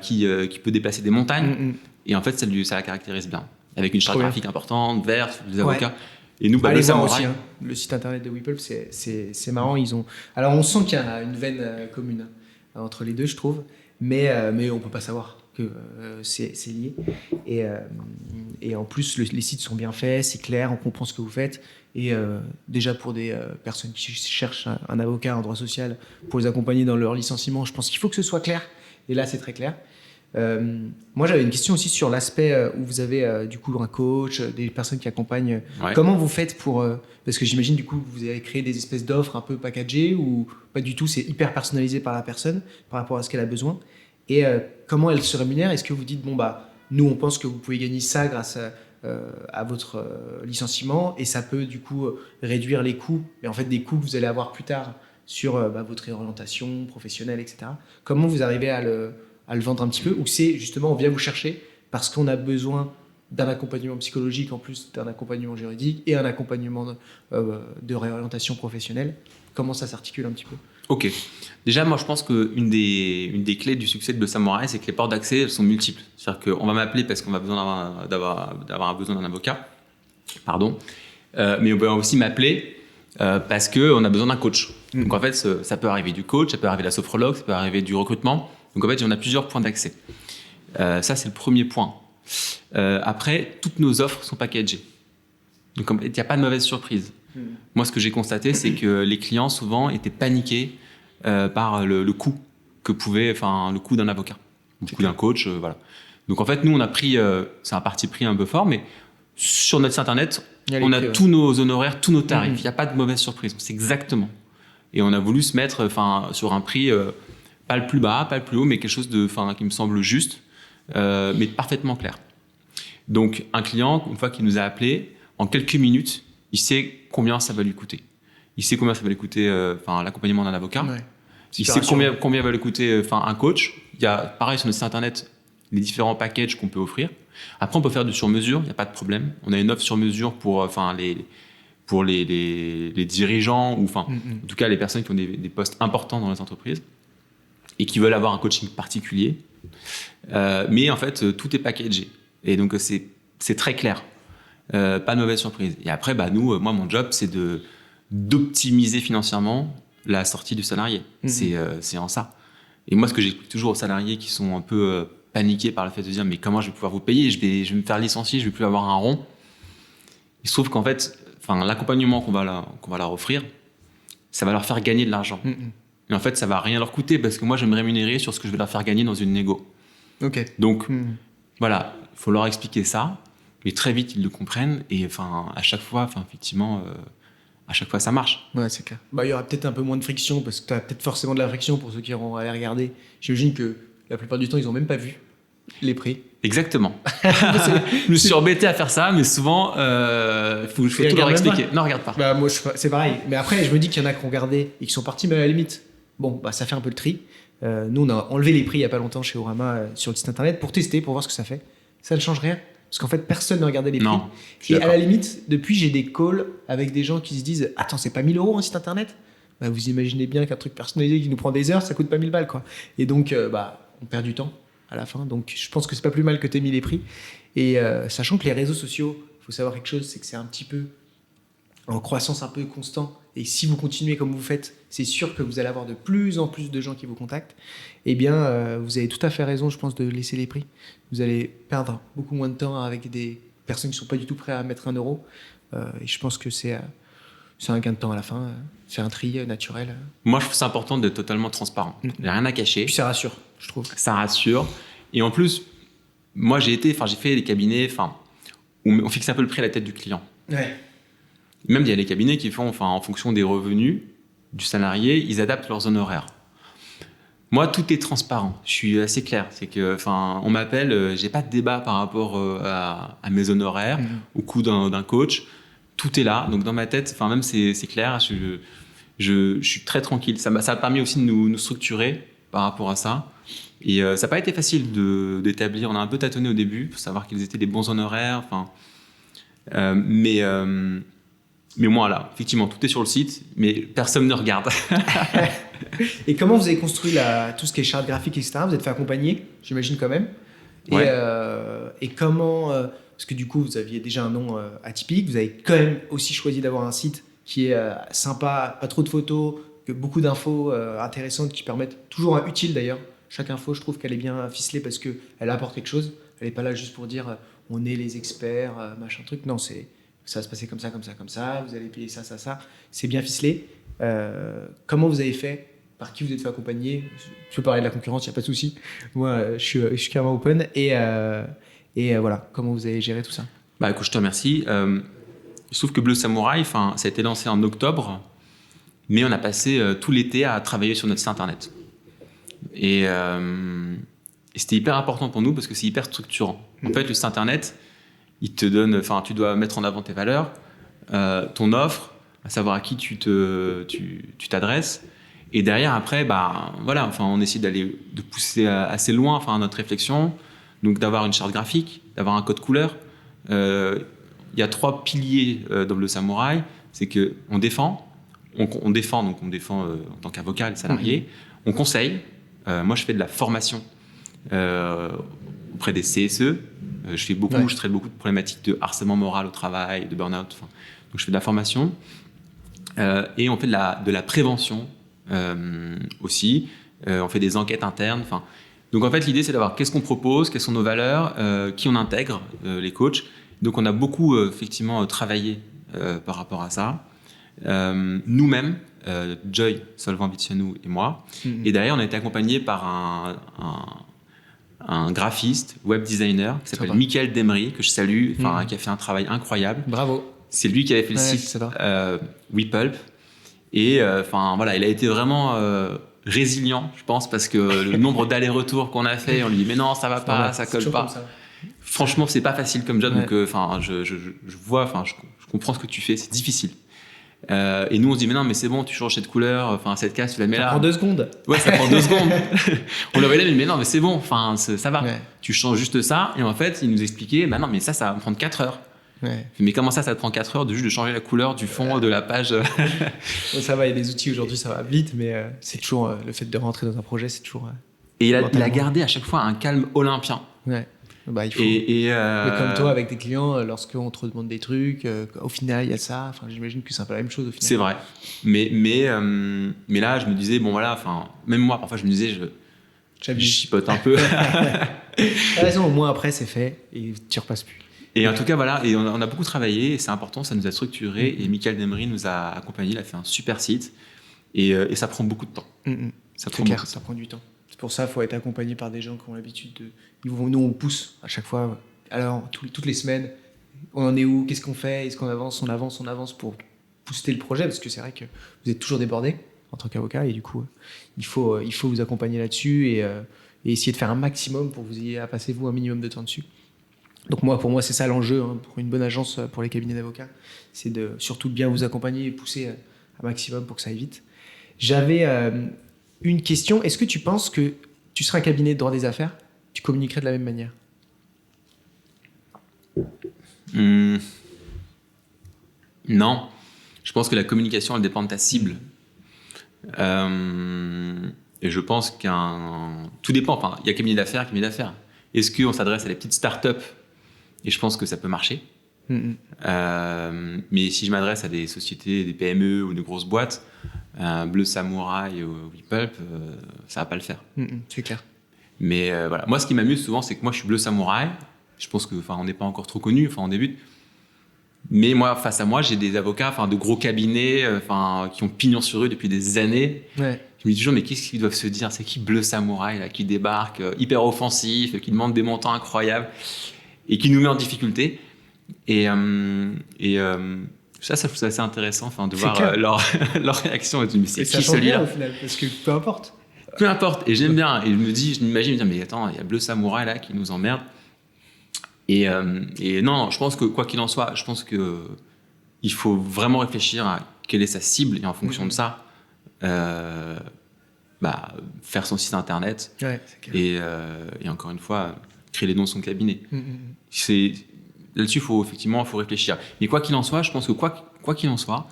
qui peut déplacer des montagnes. Et en fait, ça la caractérise bien, avec une charte graphique importante, verte, des avocats. Et nous, allez voir aussi. Le site internet de WePulp, c'est marrant. Alors on sent qu'il y a une veine commune entre les deux, je trouve, mais on peut pas savoir que c'est lié. Et en plus, les sites sont bien faits, c'est clair, on comprend ce que vous faites. Et déjà pour des personnes qui cherchent un avocat en droit social pour les accompagner dans leur licenciement, je pense qu'il faut que ce soit clair. Et là, c'est très clair. Moi, j'avais une question aussi sur l'aspect où vous avez du coup un coach, des personnes qui accompagnent. Ouais. Comment vous faites pour... parce que j'imagine du coup vous avez créé des espèces d'offres un peu packagées ou pas du tout, c'est hyper personnalisé par la personne par rapport à ce qu'elle a besoin. Et comment elle se rémunère? Est-ce que vous dites, nous, on pense que vous pouvez gagner ça grâce à votre licenciement et ça peut du coup réduire les coûts, mais en fait des coûts que vous allez avoir plus tard sur votre réorientation professionnelle, etc. Comment vous arrivez à le vendre un petit peu? Ou c'est justement, on vient vous chercher parce qu'on a besoin d'un accompagnement psychologique en plus d'un accompagnement juridique et un accompagnement de réorientation professionnelle? Comment ça s'articule un petit peu? Ok. Déjà, moi, je pense qu'une des clés du succès de Bleu Samouraï, c'est que les portes d'accès, elles sont multiples. C'est-à-dire qu'on va m'appeler parce qu'on a besoin d'avoir besoin d'un avocat. Pardon. Mais on peut aussi m'appeler parce qu'on a besoin d'un coach. Donc, en fait, ça peut arriver du coach, ça peut arriver de la sophrologue, ça peut arriver du recrutement. Donc, en fait, on a plusieurs points d'accès. Ça, c'est le premier point. Après, toutes nos offres sont packagées. Donc, il n'y a pas de mauvaise surprise. Moi, ce que j'ai constaté, c'est que les clients, souvent, étaient paniqués par le coût que pouvait, le coût d'un avocat, le coût d'un coach, voilà. Donc, en fait, nous, on a pris, c'est un parti pris un peu fort, mais sur notre site internet, on a tous nos honoraires, tous nos tarifs. Il n'y a pas de mauvaise surprise. C'est exactement. Et on a voulu se mettre, sur un prix pas le plus bas, pas le plus haut, mais quelque chose qui me semble juste, mais parfaitement clair. Donc, un client, une fois qu'il nous a appelé, en quelques minutes, il sait combien ça va lui coûter. Il sait combien ça va lui coûter l'accompagnement d'un avocat. Ouais. Il sait combien va lui coûter un coach. Il y a, pareil, sur notre site internet, les différents packages qu'on peut offrir. Après, on peut faire du sur-mesure, il n'y a pas de problème. On a une offre sur-mesure pour les dirigeants, ou en tout cas les personnes qui ont des postes importants dans les entreprises et qui veulent avoir un coaching particulier. Mais en fait, tout est packagé. Et donc, c'est très clair. Pas de mauvaise surprise. Et après, moi, mon job, c'est d'optimiser financièrement la sortie du salarié. C'est en ça. Et moi, ce que j'explique toujours aux salariés qui sont un peu paniqués par le fait de dire « mais comment je vais pouvoir vous payer ? Je vais me faire licencier, je ne vais plus avoir un rond. » Il se trouve qu'en fait, l'accompagnement qu'on va leur offrir, ça va leur faire gagner de l'argent. Et en fait, ça ne va rien leur coûter parce que moi, je vais me rémunérer sur ce que je vais leur faire gagner dans une négo. Donc, voilà, il faut leur expliquer ça. Mais très vite, ils le comprennent. Et à chaque fois, effectivement... à chaque fois, ça marche. Ouais, c'est clair. Il y aura peut-être un peu moins de friction parce que tu as peut-être forcément de la friction pour ceux qui auront à aller regarder. J'imagine que la plupart du temps, ils n'ont même pas vu les prix. Exactement. Je me suis embêté à faire ça, mais souvent, il faut tout leur expliquer. Non, regarde pas. Moi, c'est pareil. Mais après, je me dis qu'il y en a qui ont regardé et qui sont partis, mais à la limite, ça fait un peu le tri. Nous, on a enlevé les prix il n'y a pas longtemps chez Orama sur le site internet pour tester, pour voir ce que ça fait. Ça ne change rien. Parce qu'en fait, personne ne regardait les prix. Non, et à la limite, depuis, j'ai des calls avec des gens qui se disent « Attends, c'est pas 1 000 € un site internet ?» Vous imaginez bien qu'un truc personnalisé qui nous prend des heures, ça coûte pas 1000 balles, quoi. Et donc, on perd du temps à la fin. Donc, je pense que c'est pas plus mal que tu aies mis les prix. Et sachant que les réseaux sociaux, il faut savoir quelque chose, c'est que c'est un petit peu en croissance un peu constant. Et si vous continuez comme vous faites, c'est sûr que vous allez avoir de plus en plus de gens qui vous contactent. Eh bien, vous avez tout à fait raison, je pense, de laisser les prix. Vous allez perdre beaucoup moins de temps avec des personnes qui ne sont pas du tout prêtes à mettre 1 euro. Et je pense que c'est un gain de temps à la fin. C'est un tri naturel. Moi, je trouve ça important d'être totalement transparent. Il n'y a rien à cacher. Puis ça rassure, je trouve. Ça rassure. Et en plus, moi, j'ai fait des cabinets où on fixe un peu le prix à la tête du client. Ouais. Même il y a des cabinets qui font, en fonction des revenus du salarié, ils adaptent leurs honoraires. Moi, tout est transparent. Je suis assez clair. C'est que, on m'appelle, j'ai pas de débat par rapport à mes honoraires, au coût d'un coach. Tout est là. Donc dans ma tête, même c'est clair. Je suis très tranquille. Ça a permis aussi de nous structurer par rapport à ça. Et ça n'a pas été facile d'établir. On a un peu tâtonné au début pour savoir quels étaient les bons honoraires. Mais moi, là, effectivement, tout est sur le site, mais personne ne regarde. Et comment vous avez construit tout ce qui est charte graphique, etc. Vous êtes fait accompagner, j'imagine quand même. Ouais. Et comment... parce que du coup, vous aviez déjà un nom atypique. Vous avez quand même aussi choisi d'avoir un site qui est sympa, pas trop de photos, beaucoup d'infos intéressantes qui permettent, toujours utile d'ailleurs. Chaque info, je trouve qu'elle est bien ficelée parce qu'elle apporte quelque chose. Elle n'est pas là juste pour dire on est les experts, machin truc. Non, ça va se passer comme ça, comme ça, comme ça. Vous allez payer ça, ça, ça. C'est bien ficelé. Comment vous avez fait? Par qui vous êtes fait accompagner? Tu peux parler de la concurrence, il n'y a pas de souci. Moi, je suis carrément open. Et voilà, comment vous avez géré tout ça? Écoute, je te remercie. Il se trouve que Bleu Samouraï, ça a été lancé en octobre, mais on a passé tout l'été à travailler sur notre site internet. Et c'était hyper important pour nous parce que c'est hyper structurant. En fait, le site internet, il te donne, tu dois mettre en avant tes valeurs, ton offre, à savoir à qui tu t'adresses. Et derrière, après, on essaie de pousser assez loin, notre réflexion. Donc, d'avoir une charte graphique, d'avoir un code couleur. Il y a 3 piliers dans Bleu Samouraï. C'est qu'on défend. On défend en tant qu'avocat, les salariés. On conseille. Moi, je fais de la formation auprès des CSE. Je traite beaucoup de problématiques de harcèlement moral au travail, de burn-out. Donc, je fais de la formation. Et on fait de la prévention aussi. On fait des enquêtes internes. Donc, en fait, l'idée, c'est d'avoir qu'est-ce qu'on propose, quelles sont nos valeurs, qui on intègre, les coachs. Donc, on a beaucoup, effectivement, travaillé par rapport à ça. Nous-mêmes, Joy Solvan-Vitianou et moi. Et derrière, on a été accompagnés par un graphiste, web designer, qui s'appelle Michael Demery, que je salue, qui a fait un travail incroyable. Bravo. C'est lui qui avait fait le site WePulp. Et il a été vraiment résilient, je pense, parce que le nombre d'allers-retours qu'on a fait, on lui dit mais non, ça va pas, ça colle pas. Franchement, c'est pas facile comme job, donc je vois, je comprends ce que tu fais, c'est difficile. Et nous, on se dit, mais non, mais c'est bon, tu changes cette couleur, enfin, cette case, tu la mets Ça là. prend 2 secondes. Ouais, ça prend 2 secondes. On leur dit, mais non, mais c'est bon, enfin, ça va. Ouais. Tu changes juste ça. Et en fait, ils nous expliquaient, bah non, mais ça va me prendre 4 heures. Ouais. Mais comment ça te prend 4 heures de juste de changer la couleur du fond de la page? Bon, ça va, il y a des outils aujourd'hui, ça va vite, mais c'est toujours le fait de rentrer dans un projet, c'est toujours. Et il a gardé à chaque fois un calme olympien. Ouais. Bah, il faut. Mais comme toi, avec tes clients, lorsqu'on te demande des trucs, au final, il y a ça. Enfin, j'imagine que c'est un peu la même chose au final. C'est vrai. Mais là, je me disais, bon voilà, enfin, même moi, parfois, je me disais, je chipote un peu. T'as raison, au moins après, c'est fait et tu repasses plus. Et en tout cas, voilà, et on a beaucoup travaillé, et c'est important, ça nous a structuré, et Michael Demery nous a accompagnés, il a fait un super site, et ça prend beaucoup de temps. Ça prend du temps. C'est pour ça qu'il faut être accompagné par des gens qui ont l'habitude de... Nous, on pousse à chaque fois. Alors, toutes les semaines, on en est où? Qu'est-ce qu'on fait? Est-ce qu'on avance? On avance pour booster le projet, parce que c'est vrai que vous êtes toujours débordé en tant qu'avocat, et du coup, il faut vous accompagner là-dessus et essayer de faire un maximum pour que vous ayez à passer, vous, un minimum de temps dessus. Donc pour moi, c'est ça l'enjeu pour une bonne agence, pour les cabinets d'avocats. C'est de surtout bien vous accompagner et pousser un maximum pour que ça aille vite. J'avais une question. Est-ce que tu penses que tu serais un cabinet de droit des affaires, tu communiquerais de la même manière? Non. Je pense que la communication, elle dépend de ta cible. Et je pense tout dépend. Enfin, il y a cabinet d'affaires. Est-ce qu'on s'adresse à des petites startups? Et je pense que ça peut marcher. Mais si je m'adresse à des sociétés, des PME ou des grosses boîtes, Bleu Samouraï ou WePulp, ça va pas le faire. C'est clair. Mais voilà. Moi, ce qui m'amuse souvent, c'est que moi, je suis Bleu Samouraï. Je pense qu'on n'est pas encore trop connus, on débute. Mais moi, face à moi, j'ai des avocats, de gros cabinets, qui ont pignon sur eux depuis des années. Ouais. Je me dis toujours, mais qu'est-ce qu'ils doivent se dire? C'est qui Bleu Samouraï là, qui débarque, hyper offensif, qui demande des montants incroyables et qui nous met en difficulté. Et ça, je trouve ça assez intéressant, de voir leur réaction. Mais c'est ça qui change bien celui-là? au final, parce que peu importe. Peu importe. Et j'aime bien. Et je m'imagine, mais attends, il y a Bleu Samouraï là qui nous emmerde. Et non, je pense que quoi qu'il en soit, je pense que il faut vraiment réfléchir à quelle est sa cible et en fonction de ça, faire son site internet. Ouais, c'est clair. Et encore une fois, créer les noms de son cabinet. Là-dessus, faut réfléchir. Mais quoi qu'il en soit, je pense que quoi qu'il en soit,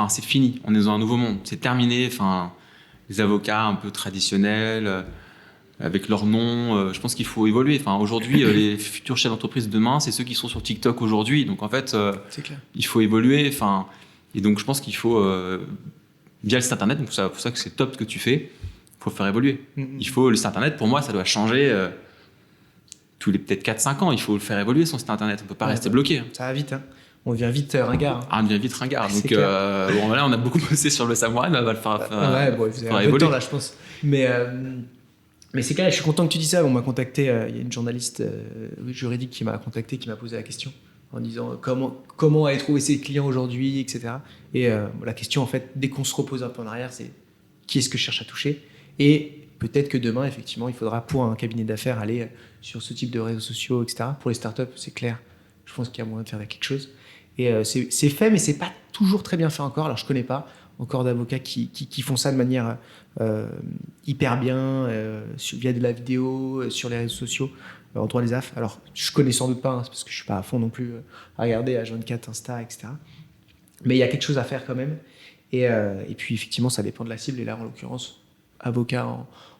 c'est fini. On est dans un nouveau monde. C'est terminé. Les avocats un peu traditionnels, avec leur nom, je pense qu'il faut évoluer. Aujourd'hui, les futurs chefs d'entreprise de demain, c'est ceux qui sont sur TikTok aujourd'hui. Donc en fait, c'est clair. Il faut évoluer. Et donc je pense qu'il faut via le site internet. Donc c'est pour ça que c'est top ce que tu fais. Il faut faire évoluer. Le site internet, pour moi, ça doit changer. Tous les peut-être 4-5 ans, il faut le faire évoluer son site internet. On ne peut pas rester bloqué. Ça va vite. On devient vite ringard. On devient vite ringard. Donc là, on a beaucoup bossé sur le Samouraï, mais on va le faire, vous avez un peu de temps là, je pense. Mais c'est clair, je suis content que tu dis ça. On m'a contacté, il y a une journaliste juridique qui m'a contacté, qui m'a posé la question en disant comment aller trouver ses clients aujourd'hui, etc. Et la question, en fait, dès qu'on se repose un peu en arrière, c'est qui est-ce que je cherche à toucher? Et peut-être que demain, effectivement, il faudra pour un cabinet d'affaires aller sur ce type de réseaux sociaux, etc. Pour les startups, c'est clair. Je pense qu'il y a moyen de faire quelque chose. Et c'est fait, mais c'est pas toujours très bien fait encore. Alors, je connais pas encore d'avocats qui font ça de manière hyper bien, via de la vidéo, sur les réseaux sociaux, en droit des affaires. Alors, je connais sans doute pas, c'est parce que je suis pas à fond non plus à regarder H24, Insta, etc. Mais il y a quelque chose à faire quand même. Et puis, effectivement, ça dépend de la cible. Et là, en l'occurrence, avocat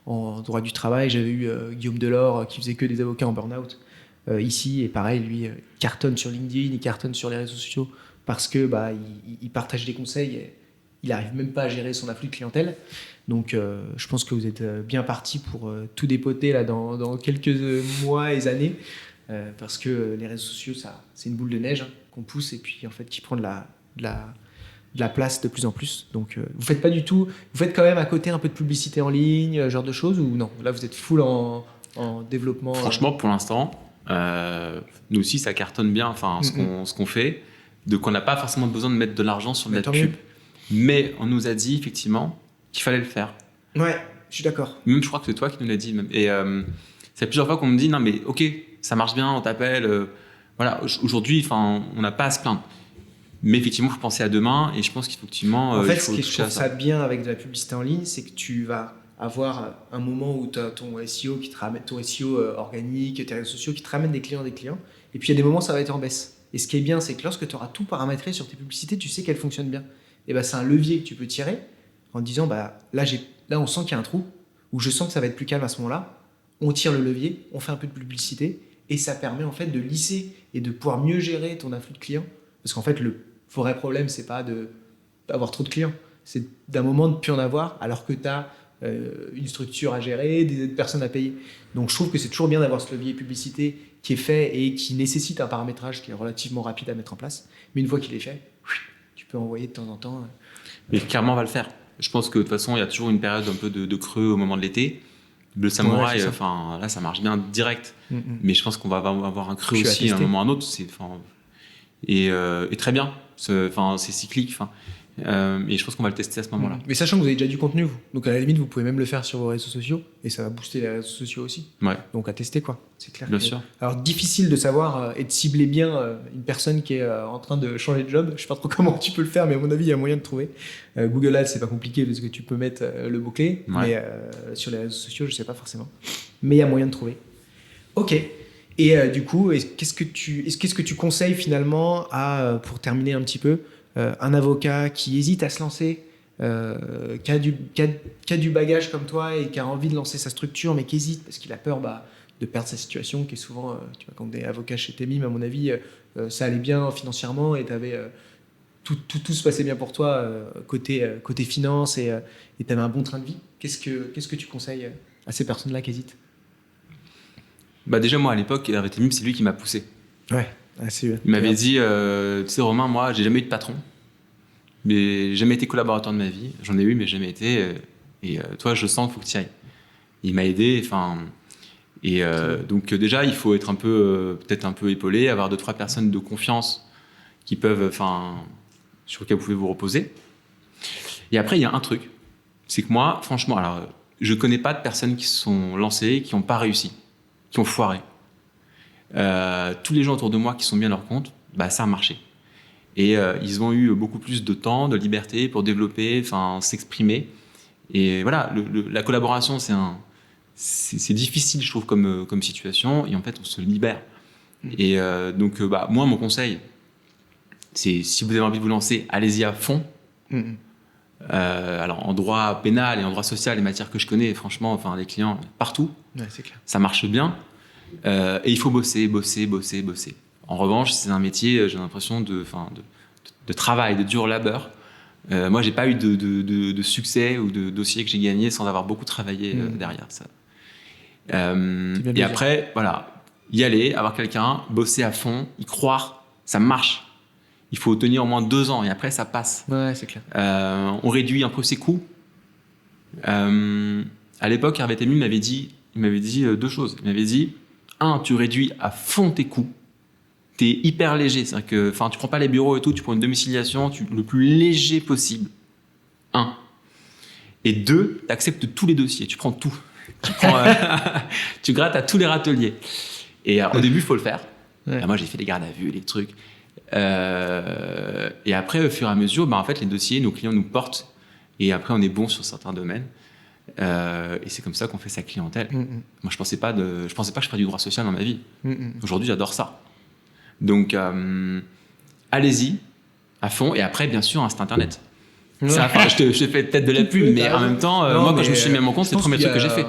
en droit du travail. J'avais eu Guillaume Delors qui faisait que des avocats en burn-out ici. Et pareil, lui, il cartonne sur LinkedIn, il cartonne sur les réseaux sociaux parce que il partage des conseils. Et il n'arrive même pas à gérer son afflux de clientèle. Donc, je pense que vous êtes bien parti pour tout dépoter là, dans quelques mois et années. Parce que les réseaux sociaux, c'est une boule de neige qu'on pousse et puis en fait, qui prend de la place de plus en plus. Donc, vous faites pas du tout... Vous faites quand même à côté un peu de publicité en ligne, genre de choses, ou non? Là, vous êtes full en développement. Franchement, pour l'instant, nous aussi, ça cartonne bien ce qu'on fait. Donc, on n'a pas forcément besoin de mettre de l'argent sur notre pub. Mais on nous a dit, effectivement, qu'il fallait le faire. Ouais, je suis d'accord. Même, je crois que c'est toi qui nous l'as dit. Même. Et c'est plusieurs fois qu'on me dit, non, mais OK, ça marche bien, on t'appelle. Voilà, aujourd'hui, on n'a pas à se plaindre. Mm. Mais effectivement, il faut penser à demain et je pense qu'effectivement, En fait, il ce faut que je toucher à trouve ça bien avec de la publicité en ligne, c'est que tu vas avoir un moment où tu as ton SEO qui te ramène, ton SEO organique, tes réseaux sociaux qui te ramènent des clients. Et puis il y a des moments où ça va être en baisse. Et ce qui est bien, c'est que lorsque tu auras tout paramétré sur tes publicités, tu sais qu'elles fonctionnent bien. Et ben, c'est un levier que tu peux tirer en disant là, on sent qu'il y a un trou, ou je sens que ça va être plus calme à ce moment-là. On tire le levier, on fait un peu de publicité, et ça permet en fait de lisser et de pouvoir mieux gérer ton afflux de clients. Parce qu'en fait, le vrai problème, c'est pas d'avoir trop de clients, c'est d'un moment de ne plus en avoir, alors que tu as une structure à gérer, des personnes à payer. Donc je trouve que c'est toujours bien d'avoir ce levier publicité qui est fait et qui nécessite un paramétrage qui est relativement rapide à mettre en place. Mais une fois qu'il est fait, tu peux envoyer de temps en temps. Mais clairement, on va le faire. Je pense que de toute façon, il y a toujours une période un peu de creux au moment de l'été. Le samouraï, là, ça marche bien direct. Mais je pense qu'on va avoir un creux aussi à un moment ou à un autre. Et très bien. C'est cyclique. Et je pense qu'on va le tester à ce moment-là. Mais sachant que vous avez déjà du contenu, vous. Donc à la limite, vous pouvez même le faire sur vos réseaux sociaux et ça va booster les réseaux sociaux aussi. Ouais. Donc à tester, quoi. C'est clair. Bien sûr. Alors difficile de savoir et de cibler bien une personne qui est en train de changer de job. Je sais pas trop comment tu peux le faire, mais à mon avis, il y a moyen de trouver. Google Ads, c'est pas compliqué parce que tu peux mettre le mot-clé. Ouais. Mais sur les réseaux sociaux, je sais pas forcément. Mais il y a moyen de trouver. Ok. Et du coup, qu'est-ce que tu conseilles finalement pour terminer un petit peu, un avocat qui hésite à se lancer, qui a du bagage comme toi et qui a envie de lancer sa structure, mais qui hésite parce qu'il a peur de perdre sa situation, qui est souvent, tu vois, quand tu es avocat chez Temim, à mon avis, ça allait bien financièrement et tout se passait bien pour toi côté finance et tu avais un bon train de vie. Qu'est-ce que tu conseilles à ces personnes-là qui hésitent? Déjà, moi, à l'époque, Hervé Temim, c'est lui qui m'a poussé. Ouais. Il m'avait dit, tu sais Romain, moi j'ai jamais eu de patron, mais j'ai jamais été collaborateur de ma vie, j'en ai eu mais jamais été, et toi je sens qu'il faut que tu y ailles. Il m'a aidé, donc déjà il faut être peut-être un peu épaulé, avoir 2-3 personnes de confiance qui peuvent, sur lesquelles vous pouvez vous reposer. Et après il y a un truc, c'est que moi franchement, alors je connais pas de personnes qui se sont lancées, qui n'ont pas réussi, qui ont foiré. Tous les gens autour de moi qui sont mis à leur compte, ça a marché. Et ils ont eu beaucoup plus de temps, de liberté pour développer, s'exprimer. Et voilà, la collaboration, c'est difficile, je trouve, comme situation. Et en fait, on se libère. Et donc, moi, mon conseil, c'est si vous avez envie de vous lancer, allez-y à fond. Alors, en droit pénal et en droit social, les matières que je connais, franchement, les clients, partout, c'est clair. Ça marche bien. Et il faut bosser. En revanche, c'est un métier, j'ai l'impression, de travail, de dur labeur. Moi, j'ai pas eu de succès ou de dossier que j'ai gagné sans avoir beaucoup travaillé derrière ça. Et après, voilà, y aller, avoir quelqu'un, bosser à fond, y croire, ça marche. Il faut tenir au moins 2 ans et après, ça passe. Ouais, c'est clair. On réduit un peu ses coûts. À l'époque, Hervé Temim m'avait dit 2 choses. Il m'avait dit, 1, tu réduis à fond tes coûts. Tu es hyper léger. C'est-à-dire que tu prends pas les bureaux et tout, tu prends une domiciliation le plus léger possible. 1. Et 2, tu acceptes tous les dossiers. Tu prends tout. Tu grattes à tous les râteliers. Et au début, il faut le faire. Ouais. Moi, j'ai fait les gardes à vue, les trucs. Et après, au fur et à mesure, en fait, les dossiers, nos clients nous portent. Et après, on est bon sur certains domaines. Et c'est comme ça qu'on fait sa clientèle. Moi, je pensais pas que je ferais du droit social dans ma vie. Aujourd'hui, j'adore ça. Donc, allez-y à fond. Et après, bien sûr, un site internet. Ça, je te fais peut-être de la pub, mais en même temps, moi, quand je me suis mis à mon compte, c'est le premier truc que j'ai fait.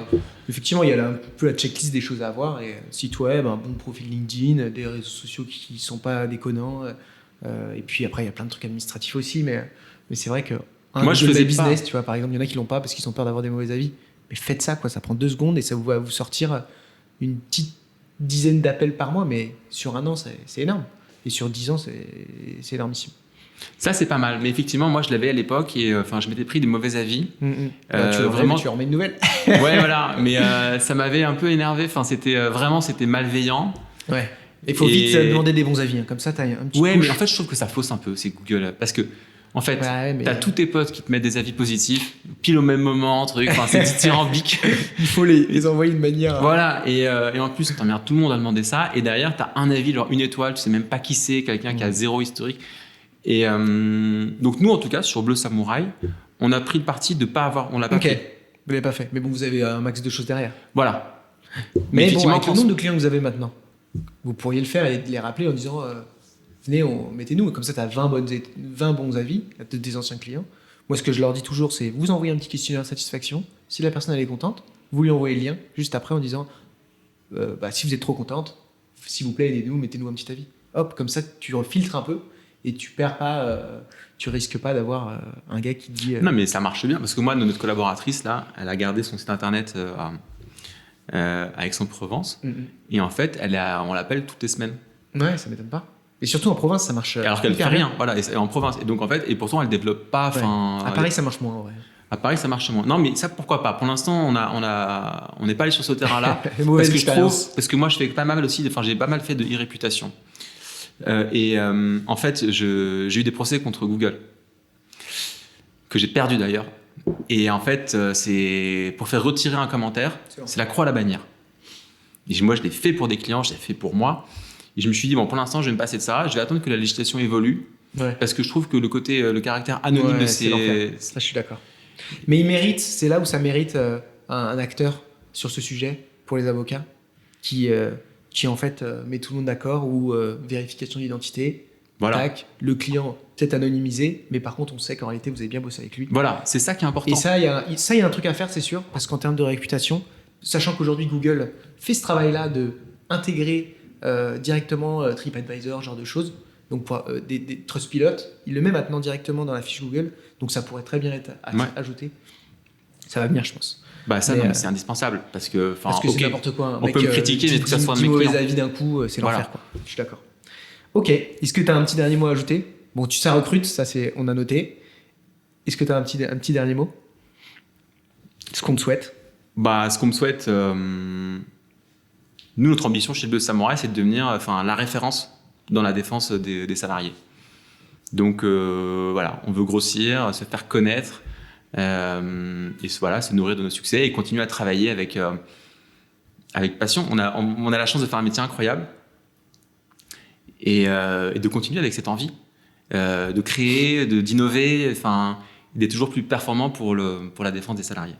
Effectivement, il y a un peu la checklist des choses à avoir. Et site web, un bon profil LinkedIn, des réseaux sociaux qui sont pas déconnants. Et puis après, il y a plein de trucs administratifs aussi. Mais c'est vrai que moi, je faisais business, pas. Tu vois, par exemple, il y en a qui l'ont pas parce qu'ils ont peur d'avoir des mauvais avis. Mais faites ça, quoi. Ça prend 2 secondes et ça va vous sortir une petite dizaine d'appels par mois. Mais sur 1 an, c'est énorme. Et sur 10 ans, c'est énormissime. Ça, c'est pas mal. Mais effectivement, moi, je l'avais à l'époque et je m'étais pris des mauvais avis. Vraiment, tu remets une nouvelle. Ouais, voilà. Mais ça m'avait un peu énervé. C'était malveillant. Ouais. Il faut vite demander des bons avis. Hein. Comme ça, t'as un petit Ouais, push. mais en fait, je trouve que ça fausse un peu, c'est Google. Parce que, en fait, t'as tous tes potes qui te mettent des avis positifs, pile au même moment, c'est dithyrambique. Il faut les envoyer de manière. Voilà. Et en plus, t'emmerdes tout le monde à demander ça. Et derrière, t'as un avis, genre 1 étoile, tu sais même pas qui c'est, quelqu'un qui a 0 historique. Et donc nous, en tout cas, sur Bleu Samouraï, on a pris le parti de pas avoir, on l'a pas Ok, fait. vous l'avez pas fait. Mais bon, vous avez un max de choses derrière. Voilà. Mais bon, effectivement, avec le nombre de clients que vous avez maintenant, vous pourriez le faire et les rappeler en disant venez, mettez-nous. Comme ça, tu as 20 bons avis de tes anciens clients. Moi, ce que je leur dis toujours, c'est vous envoyez un petit questionnaire de satisfaction. Si la personne elle est contente, vous lui envoyez le lien juste après en disant si vous êtes trop contente, s'il vous plaît, aidez-nous, mettez-nous un petit avis. Hop, comme ça, tu filtres un peu et tu perds pas, tu risques pas d'avoir un gars qui dit. Non, mais ça marche bien parce que moi, notre collaboratrice là, elle a gardé son site internet à Aix-en-Provence et en fait, on l'appelle toutes les semaines. Ouais, ça m'étonne pas. Et surtout en province, ça marche. Alors qu'elle fait hyper bien. rien, voilà, et en province. Et donc en fait, et pourtant, elle développe pas. Ouais. À Paris, ça marche moins. Ouais. À Paris, ça marche moins. Non, mais ça, pourquoi pas. Pour l'instant, on n'est pas allé sur ce terrain-là Mauvaise parce que expérience. parce que moi, je fais pas mal aussi. Enfin, j'ai pas mal fait de e-réputation. En fait, j'ai eu des procès contre Google que j'ai perdu d'ailleurs. Et en fait, c'est pour faire retirer un commentaire, c'est la croix à la bannière. Et moi, je l'ai fait pour des clients, je l'ai fait pour moi. Et je me suis dit, bon, pour l'instant, je vais me passer de ça. Je vais attendre que la législation évolue. Ouais. Parce que je trouve que le caractère anonyme de c'est l'enfer. Ça, je suis d'accord. Mais il mérite, c'est là où ça mérite un acteur sur ce sujet pour les avocats qui en fait met tout le monde d'accord ou vérification d'identité. Voilà. Tac, le client peut-être anonymisé, mais par contre on sait qu'en réalité vous avez bien bossé avec lui. Voilà, c'est ça qui est important. Et ça, il y a un truc à faire, c'est sûr, parce qu'en termes de réputation, sachant qu'aujourd'hui Google fait ce travail-là de intégrer directement TripAdvisor, genre de choses, donc pour des Trustpilot, il le met maintenant directement dans la fiche Google, donc ça pourrait très bien être ajouté. Ça va venir, je pense. Bah ça, non, mais c'est indispensable parce que c'est n'importe quoi. On peut me critiquer, mais il faut que ça soit de mes mauvais clients. avis d'un coup, c'est Voilà. l'enfer, quoi. Je suis d'accord. Ok. Est-ce que tu as un petit dernier mot à ajouter? Bon, ça recrute, ça on a noté. Est-ce que tu as un petit dernier mot? Ce qu'on te souhaite? Bah, ce qu'on me souhaite, nous, notre ambition chez Bleu Samouraï, c'est de devenir la référence dans la défense des salariés. Donc voilà, on veut grossir, se faire connaître, et voilà, se nourrir de nos succès et continuer à travailler avec passion. On a la chance de faire un métier incroyable et de continuer avec cette envie de créer, d'innover, d'être toujours plus performant pour la défense des salariés.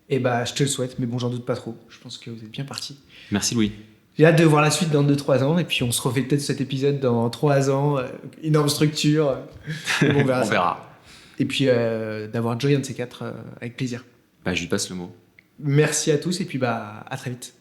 Eh bah, je te le souhaite, mais bon, j'en doute pas trop. Je pense que vous êtes bien parti. Merci Louis. J'ai hâte de voir la suite dans 2-3 ans, et puis on se refait peut-être cet épisode dans 3 ans, énorme structure. On verra. On verra. Et puis d'avoir Joy, un de ces 4, avec plaisir. Bah, je lui passe le mot. Merci à tous, et puis à très vite.